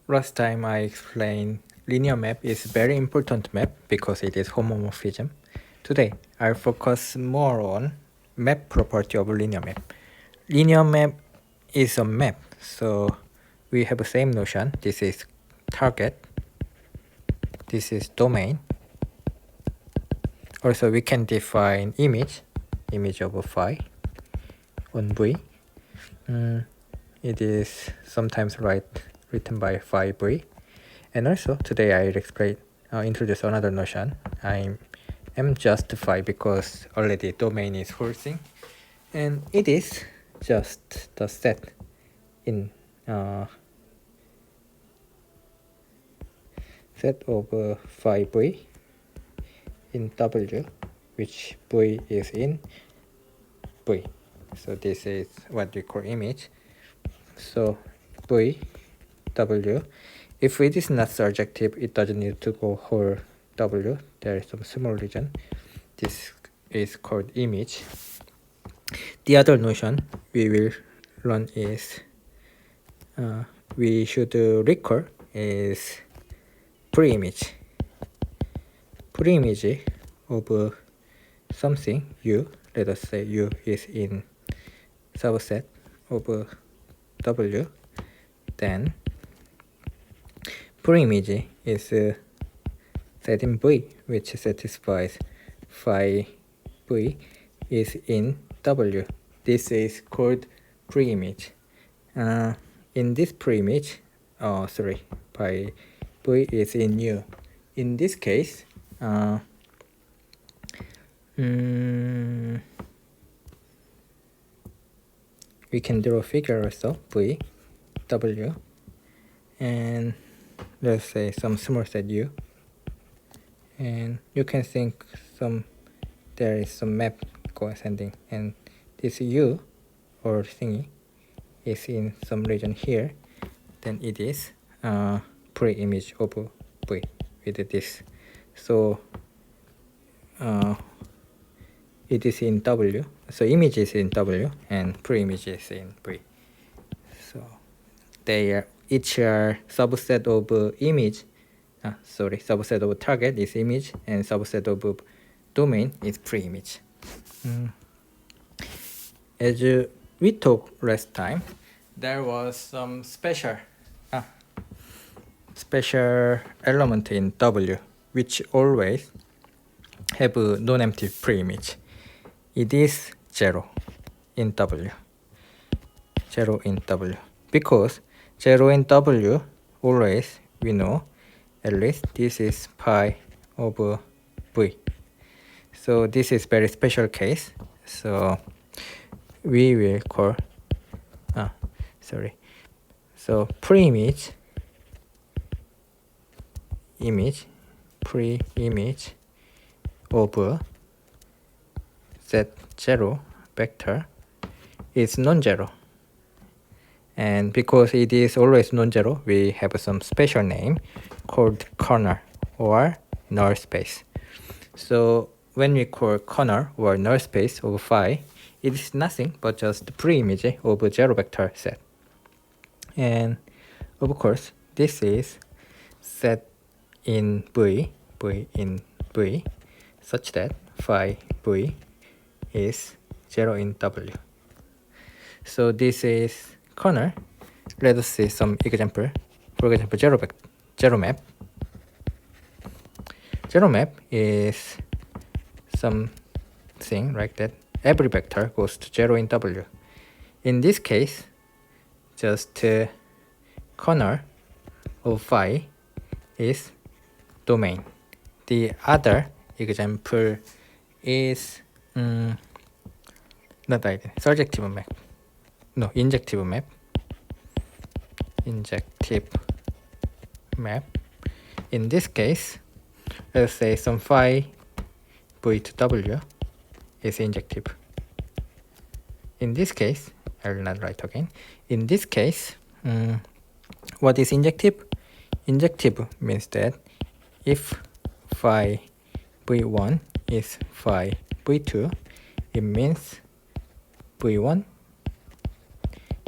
Last time I explained linear map is very important map because it is homomorphism. Today I'll focus more on map property of linear map. Linear map is a map, so we have the same notion. This is target, this is domain. Also we can define image of phi on V. It is sometimes written by phi V. And also today I'll introduce another notion. I am just phi because already domain is whole thing, and it is just the set in set of phi V in W, which V is in V. So this is what we call image. So V W. If it is not surjective, it doesn't need to go whole W. There is some small region. This is called image. The other notion we will learn is we should recall is pre-image. Pre-image of something U. Let us say U is in subset of W. Then pre-image is set in V, which satisfies phi V is in W. This is called pre-image. In this pre-image, phi V is in U. In this case, we can draw a figure also, V, W, and let's say some small set U. And you can think there is some map co-ascending, and this U or thingy is in some region here, then it is pre-image of V with this. So it is in W. So image is in W and pre-image is in V. So they are each are subset of image. Subset of target is image, and subset of domain is pre-image. As we talked last time, there was some special element in W, which always have a non-empty pre-image. It is 0 in W. 0 in W. Because 0 in W, always we know, at least this is pi over V. So this is very special case. So we will call, So pre-image, pre-image of Z0 vector is non-zero. And because it is always non-zero, we have some special name called kernel or null space. So when we call kernel or null space of phi, it is nothing but just the pre-image of a zero vector set. And of course, this is set in V in V, such that phi V is 0 in W. So this is kernel. Let us see some example. For example, zero map. Zero map is something like that. Every vector goes to 0 in W. In this case, just kernel of phi is domain. The other example is surjective map. No, injective map. Injective map. In this case, let's say some phi V to W is injective. In this case, I will not write again. In this case, what is injective? Injective means that if phi V1 is phi V2, it means V1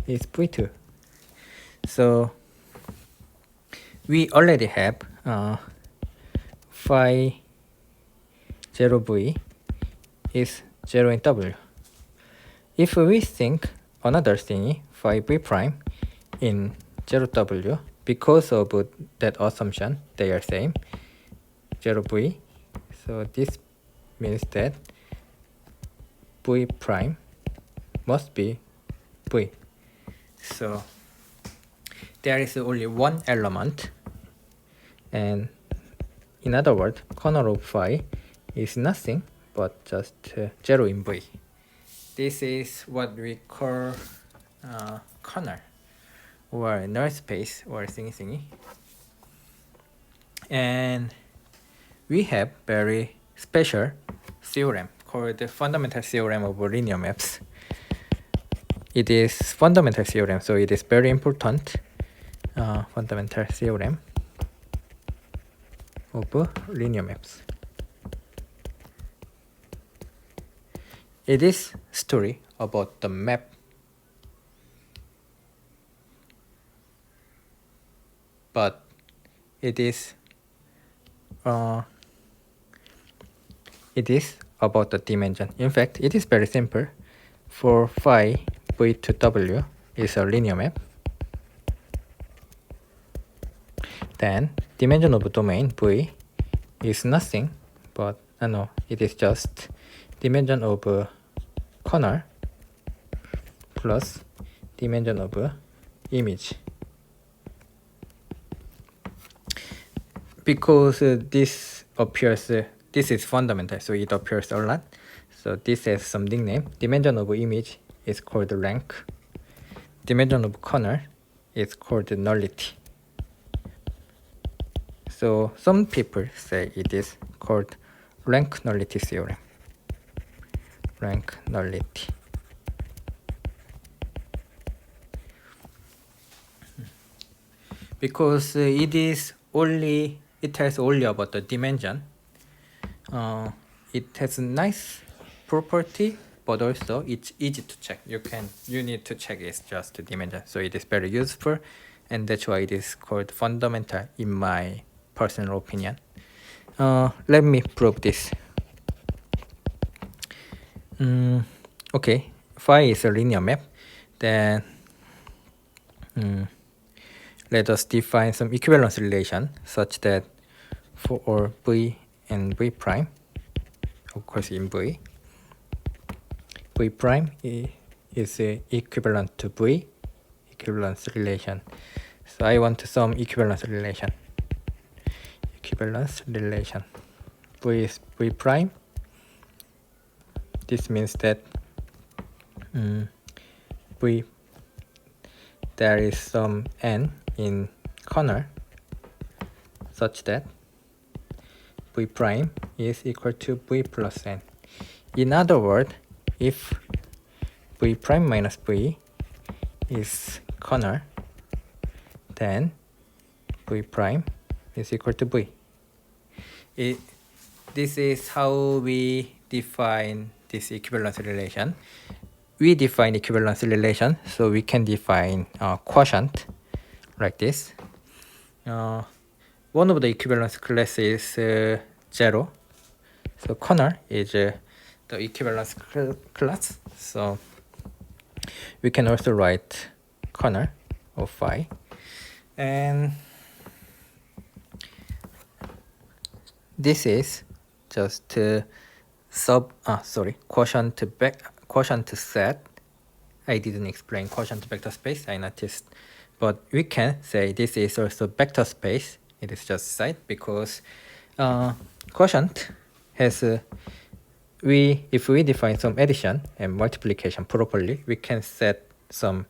is V2. So we already have phi 0v is 0 in W. If we think another thingy, phi v prime in 0W, because of that assumption, they are same, 0v. So this means that v prime must be v. So there is only one element, and in other words, corner of phi is nothing but just 0 in v. This is what we call corner or null space or thingy. And we have very special theorem called the fundamental theorem of linear maps. It is fundamental theorem, so it is very important fundamental theorem of linear maps. It is story about the map, but it is about the dimension. In fact, it is very simple. For phi v to w is a linear map. Then dimension of domain v is nothing but no, it is just dimension of corner plus dimension of image. Because this appears, this is fundamental, so it appears a lot. So this has some nickname. Dimension of image is called rank. Dimension of corner is called nullity. So some people say it is called rank nullity theorem. Rank nullity. Because it tells only about the dimension. It has a nice property, but also it's easy to check. You need to check it's just the dimension. So it is very useful, and that's why it is called fundamental in my personal opinion. Let me prove this. Okay, phi is a linear map. Then let us define some equivalence relation such that for v and v prime, of course in v prime is equivalent to v, equivalence relation. So I want some equivalence relation. Equivalence relation. V is v prime. This means that there is some n in corner such that v prime is equal to v plus n. In other words, if v prime minus v is corner, then v prime is equal to v. This is how we define this equivalence relation. We define equivalence relation, so we can define quotient like this. One of the equivalence class is 0. So corner is the equivalence class. So we can also write corner of phi. And this is just quotient set. I didn't explain quotient vector space, I noticed. But we can say this is also vector space. It is just side because quotient has if we define some addition and multiplication properly, we can set some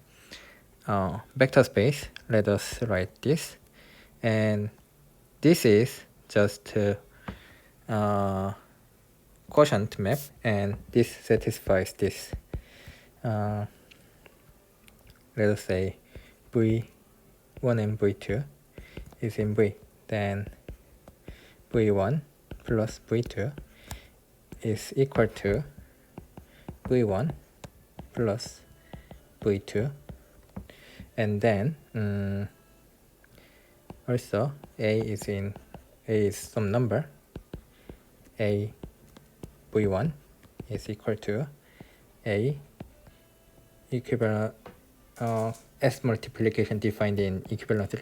vector space. Let us write this, and this is just quotient map, and this satisfies this. Let us say v1 and v2 is in v, then v1 plus v2 is equal to v1 plus v2, and then Also, A is some number. A v1 is equal to A equivalent S multiplication defined in equivalence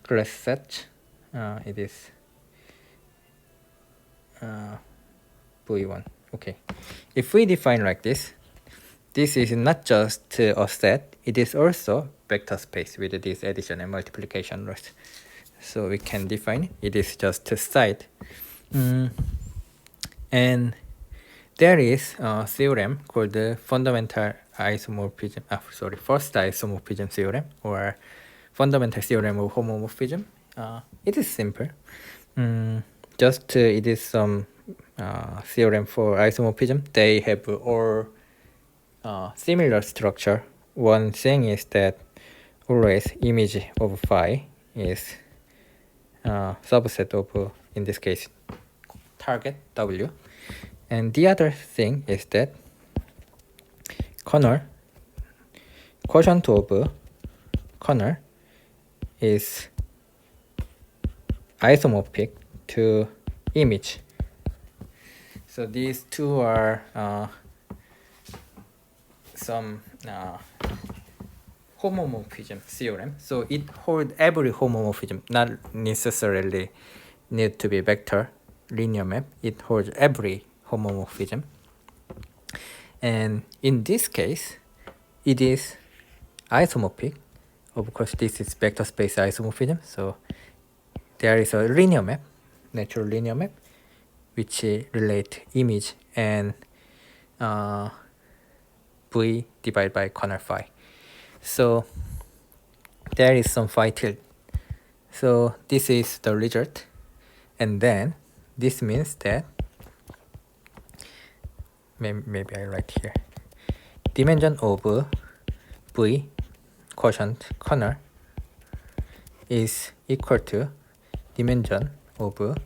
class set. It is v1. Okay. If we define like this is not just a set, it is also vector space with this addition and multiplication rules. So we can define it is just a side. And there is a theorem called the fundamental isomorphism, first isomorphism theorem, or fundamental theorem of homomorphism. It is simple. It is some theorem for isomorphism. They have all similar structure. One thing is that always image of phi is subset of, in this case, target W. And the other thing is that kernel, quotient of kernel is isomorphic to image. So these two are some homomorphism theorem. So it holds every homomorphism, not necessarily need to be vector linear map. It holds every homomorphism. And in this case, it is isomorphic. Of course, this is vector space isomorphism. So there is a linear map, natural linear map, which relate image and V divided by kernel phi. So there is some phi tilde. So this is the result. And then this means that, maybe I write here, dimension of V quotient kernel is equal to dimension of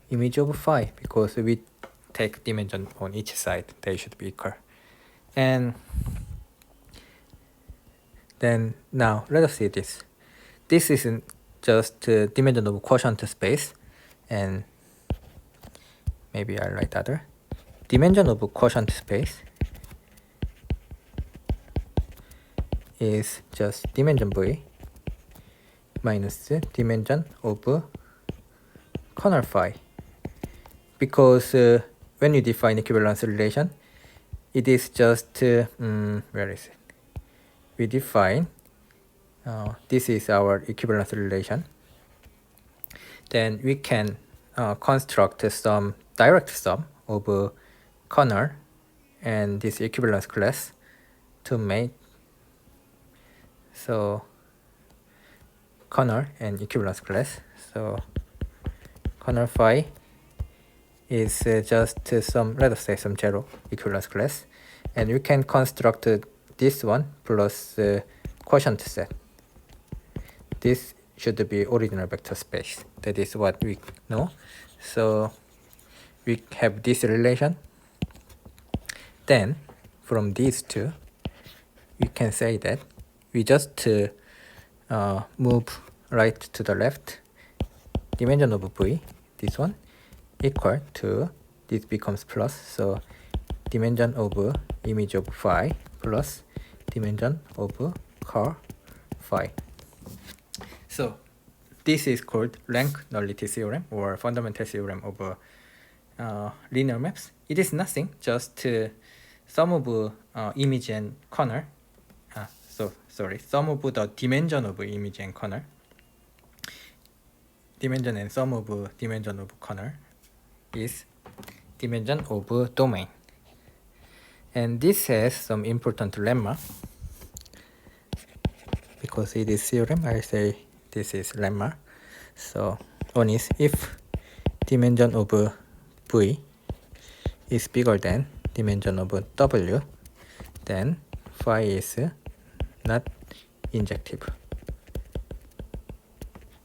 image of phi, because we take dimension on each side, they should be equal. And then now let us see this. This isn't just dimension of quotient space, and maybe I'll write other. Dimension of quotient space is just dimension V minus dimension of kernel phi. Because when you define equivalence relation, it is just, where is it? We define, this is our equivalence relation. Then we can construct some direct sum of kernel and this equivalence class to make, so kernel and equivalence class. So kernel phi is just some, let us say some zero equivalence class, and you can construct this one plus quotient set. This should be original vector space. That is what we know. So we have this relation. Then from these two, we can say that we just move right to the left. Dimension of V, this one, equal to, this becomes plus, so dimension of image of phi plus dimension of curl phi. So this is called rank nullity theorem, or fundamental theorem of linear maps. It is nothing, just sum of image and kernel. Sum of the dimension of image and kernel. Dimension and sum of dimension of kernel is dimension of domain. And this has some important lemma. Because it is theorem, I say this is lemma. So one is, if dimension of V is bigger than dimension of W, then phi is not injective.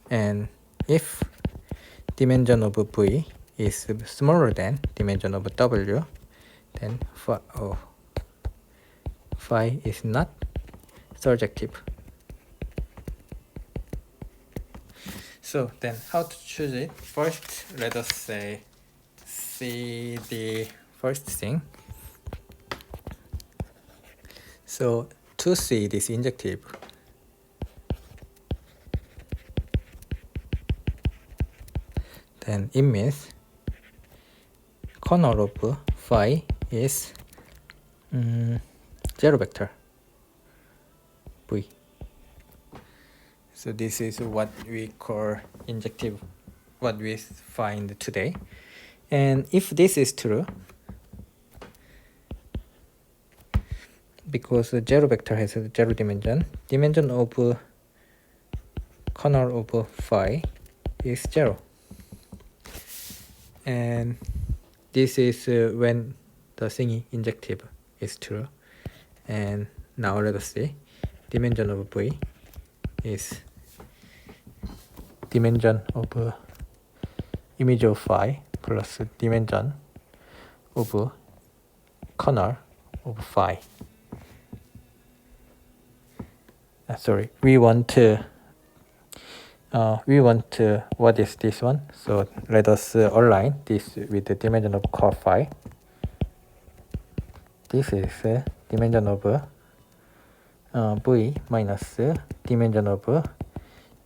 And if dimension of V is smaller than dimension of W, then phi is not surjective. So then how to choose it? First, let us say see the first thing. So to see this injective, then it means corner of phi is zero vector v. So this is what we call injective, what we find today. And if this is true, because the zero vector has a zero dimension, dimension of corner of phi is zero. And this is when the thingy injective is true. And now let us see, dimension of v is dimension of image of phi plus dimension of corner of phi. Sorry, we want what is this one? So let us align this with the dimension of core phi. This is dimension of v minus dimension of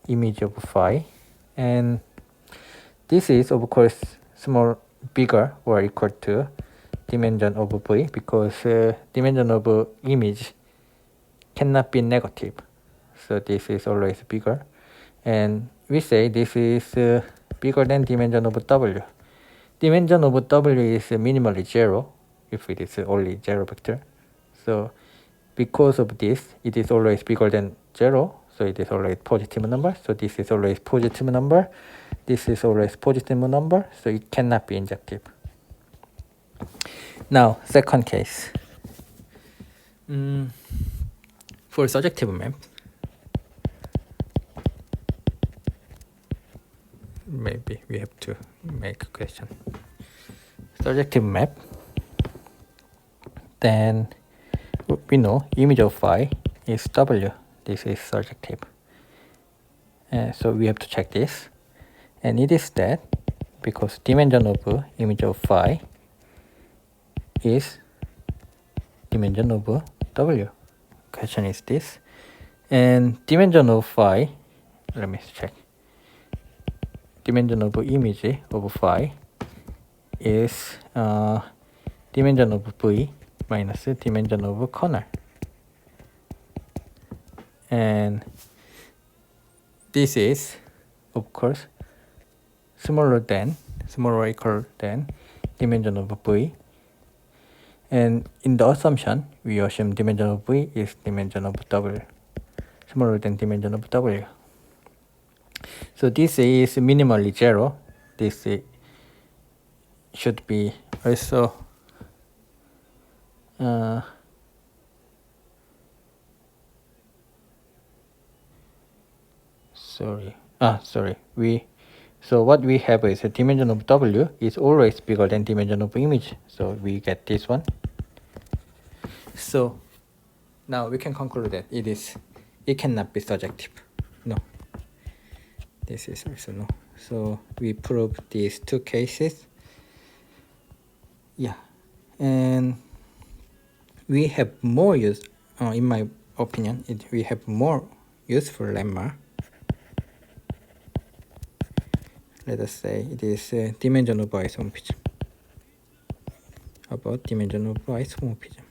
image of phi, and this is of course bigger or equal to dimension of v, because dimension of image cannot be negative, so this is always bigger, and we say this is bigger than dimension of w. Dimension of w is minimally zero if it is only zero vector. So because of this, it is always bigger than zero, so it is always positive number. So this is always positive number. This is always positive number, so it cannot be injective. Now, second case. For surjective map, maybe we have to make a question. Surjective map, then we know image of phi is w. This is surjective. So we have to check this. And it is that because dimension of image of phi is dimension of w. Question is this. And dimension of phi, let me check. Dimension of image of phi is dimension of v minus dimension of corner. And this is, of course, smaller or equal than dimension of v. And in the assumption, we assume dimension of v is dimension of w, smaller than dimension of w. So this is minimally zero. This should be also so what we have is a dimension of w is always bigger than dimension of image, so we get this one. So now we can conclude that it cannot be surjective. No, this is also no. So we prove these two cases. Yeah, and we have more use, in my opinion, we have more useful lemma. Let us say it is dimension of isomorphism. About dimension of isomorphism.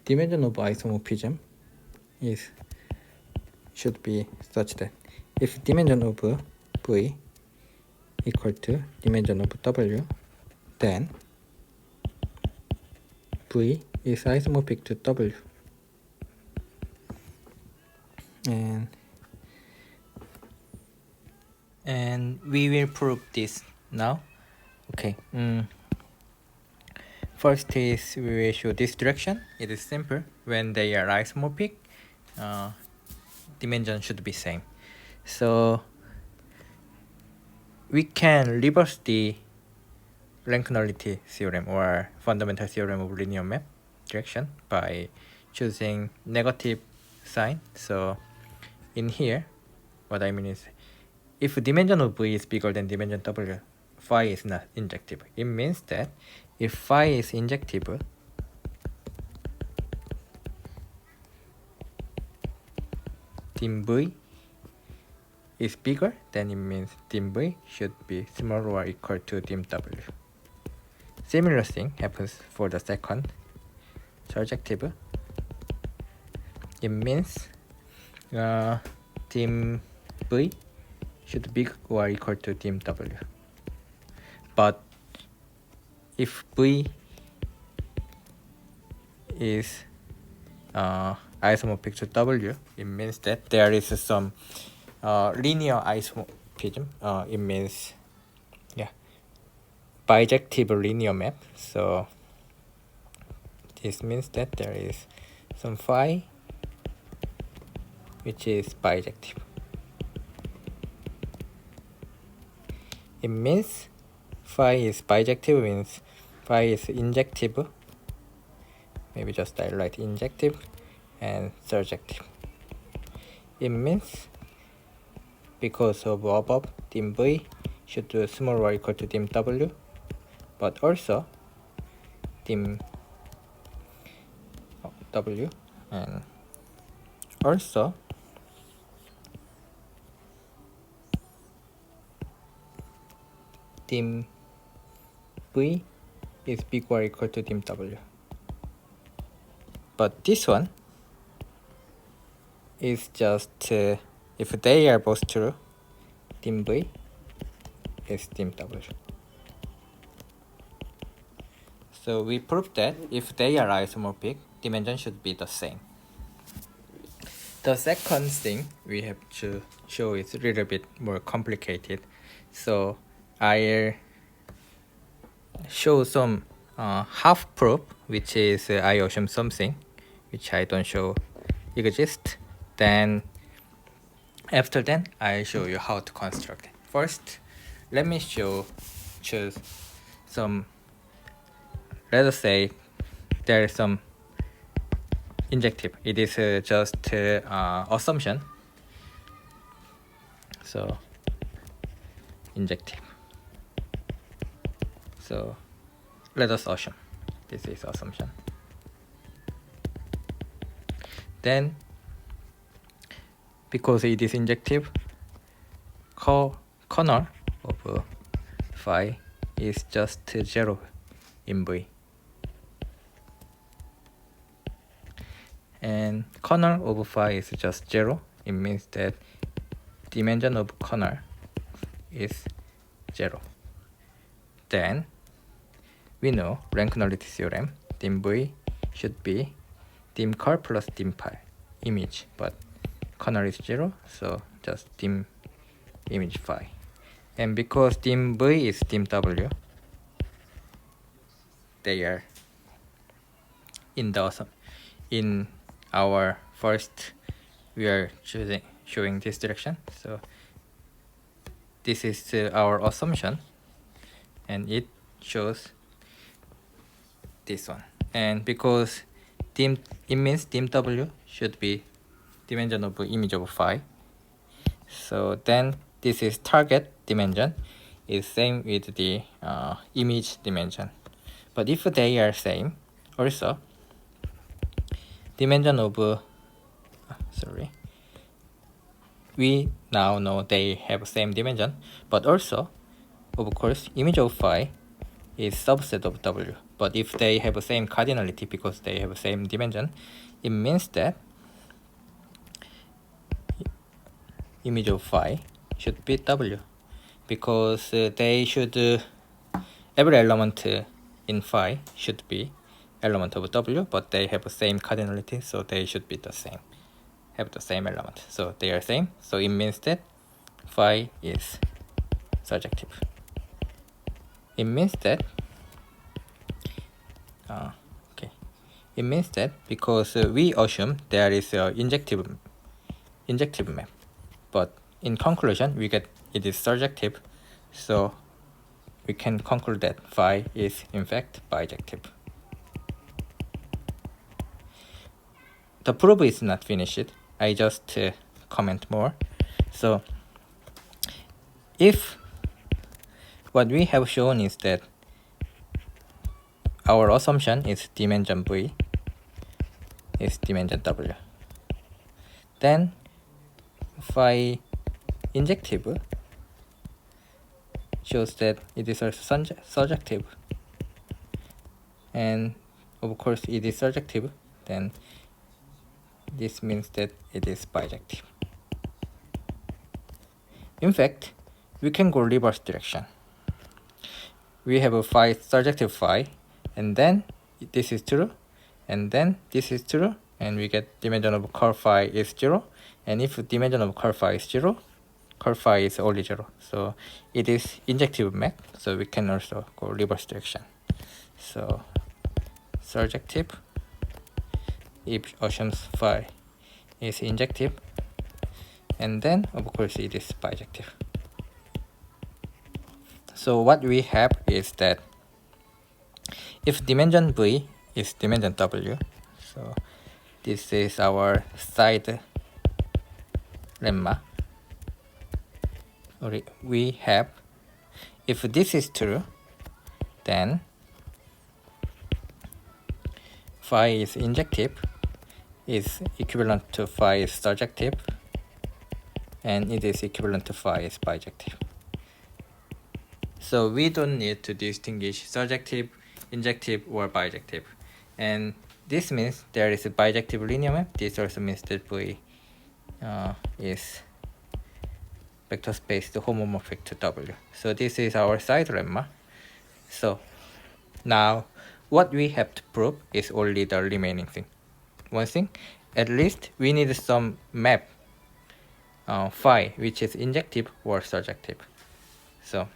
Dimension of isomorphism should be such that if dimension of v equal to dimension of w, then v is isomorphic to w. And we will prove this now. Okay. First is we will show this direction. It is simple. When they are isomorphic, dimension should be same. So we can reverse the rank nullity theorem or fundamental theorem of linear map direction by choosing negative sign. So in here, what I mean is, if dimension of V is bigger than dimension W, phi is not injective. It means that if phi is injective, dim V is bigger, then it means dim V should be smaller or equal to dim W. Similar thing happens for the second surjective. It means dim V should be big or equal to dim W. But if V is isomorphic to W, it means that there is some linear isomorphism. It means, yeah, bijective linear map. So this means that there is some phi which is bijective. It means phi is bijective, means phi is injective. Maybe just I write injective and surjective. It means because of above, dim V should be smaller or equal to dim W, but also dim W, and also dim V is bigger or equal to dim W. But this one is just, if they are both true, dim V is dim W. So we proved that if they are isomorphic, dimension should be the same. The second thing we have to show is a little bit more complicated. So I'll show some half proof, which is I assume something which I don't show exists. Then after that, I'll show you how to construct it. First, let me choose some. Let us say there is some injective. It is just assumption. So injective. So let us assume this is assumption. Then, because it is injective, corner of phi is just 0 in V. And corner of phi is just 0. It means that dimension of corner is 0. Then we know rank nullity theorem, dim V should be dim cur plus dim pi image, but corner is 0, so just dim image phi. And because dim V is dim W, they are in our first, we are showing this direction. So this is our assumption, and it shows this one. And because it means dim W should be dimension of image of phi. So then this is target dimension is same with the image dimension. But if they are same, also dimension of we now know they have same dimension, but also of course image of phi is subset of W. But if they have the same cardinality because they have the same dimension, it means that image of phi should be W, because they should every element in phi should be element of W, but they have the same cardinality, so they should be the same, have the same element. So they are same, so it means that phi is surjective. It means that it means that because we assume there is a injective map, but in conclusion we get it is surjective, so we can conclude that phi is in fact bijective. the proof is not finished. I just comment more. So if what we have shown is that our assumption is dimension V is dimension W, then phi injective shows that it is also surjective, and of course it is surjective, then this means that it is bijective. In fact, we can go reverse direction. We have a phi surjective phi, and then this is true, and then this is true, and we get dimension of curl phi is 0. And if dimension of curl phi is 0, curl phi is only 0. So it is injective map, so we can also go reverse direction. So surjective if assumes phi is injective, and then of course it is bijective. So what we have is that if dimension V is dimension W, so this is our side lemma, we have, if this is true, then phi is injective is equivalent to phi is surjective, and it is equivalent to phi is bijective. So we don't need to distinguish surjective, injective, or bijective. And this means there is a bijective linear map. This also means that V is vector space homomorphic to W. So this is our side lemma. So now what we have to prove is only the remaining thing. One thing, at least we need some map phi which is injective or surjective. So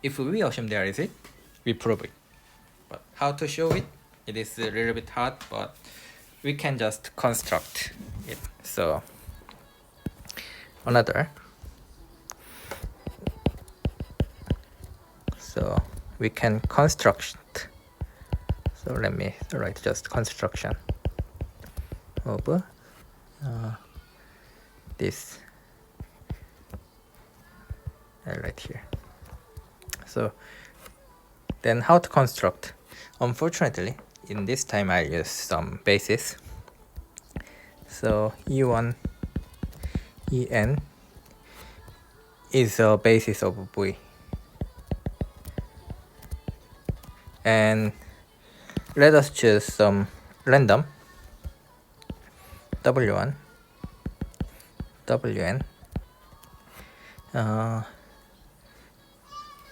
if we assume there is it, we prove it. But how to show it? It is a little bit hard, but we can just construct it. So another. So we can construct. So let me write just construction of this. I write here. So then how to construct? Unfortunately, in this time I use some basis. So E1, En is a basis of V. And let us choose some random W1, Wn.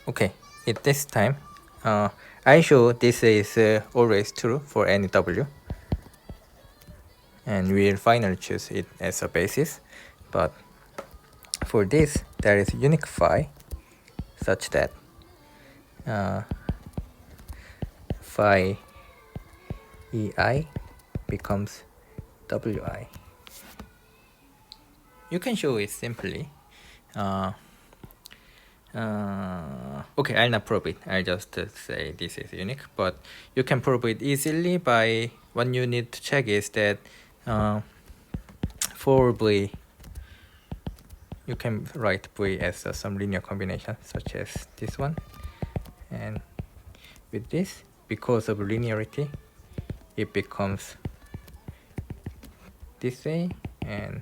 Okay, at this time, I show this is always true for any W, and we'll finally choose it as a basis. But for this, there is unique phi such that phi EI becomes WI. You can show it simply. Okay, I'll not prove it. I'll just say this is unique, but you can prove it easily by what you need to check is that for V, you can write V as some linear combination such as this one, and with this, because of linearity, it becomes this way and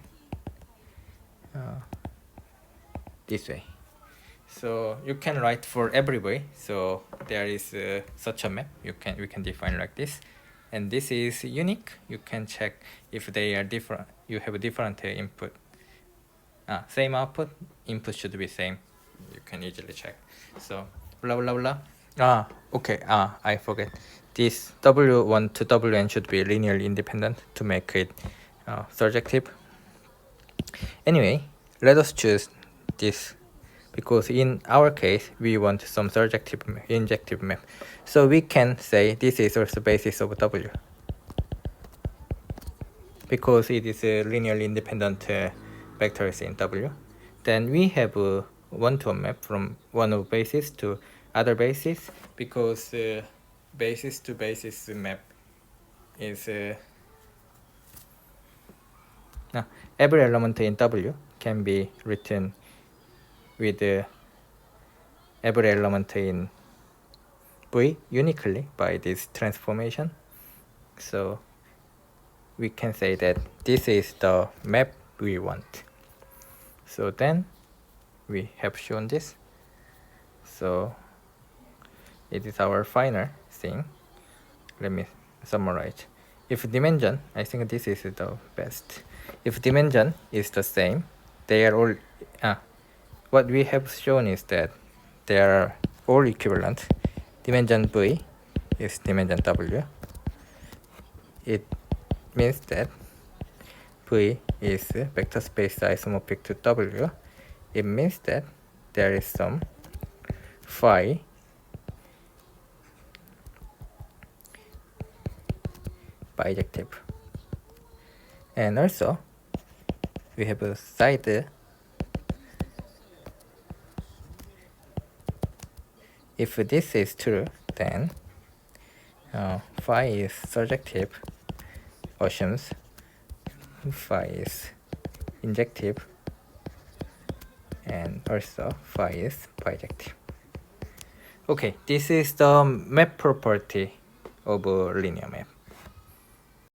this way. So you can write for every way. So there is such a map. We can define like this, and this is unique. You can check if they are different. You have a different input. Same output. Input should be same. You can easily check. So blah blah blah. Okay. I forget. This W1 to Wn should be linearly independent to make it surjective. Anyway, let us choose this, because in our case we want some surjective injective map. So we can say this is also basis of W, because it is a linearly independent vectors in W. Then we have a one-to-one map from one of basis to other basis, because basis to basis map is every element in W can be written with every element in V uniquely by this transformation. So we can say that this is the map we want. So then we have shown this. So it is our final thing. Let me summarize. If dimension, I think this is the best. If dimension is the same, they are all, what we have shown is that they are all equivalent. Dimension V is dimension W. It means that V is vector space isomorphic to W. It means that there is some phi bijective. And also, we have a side. If this is true, then phi is surjective, assumes phi is injective, and also phi is bijective. Okay, this is the map property of a linear map.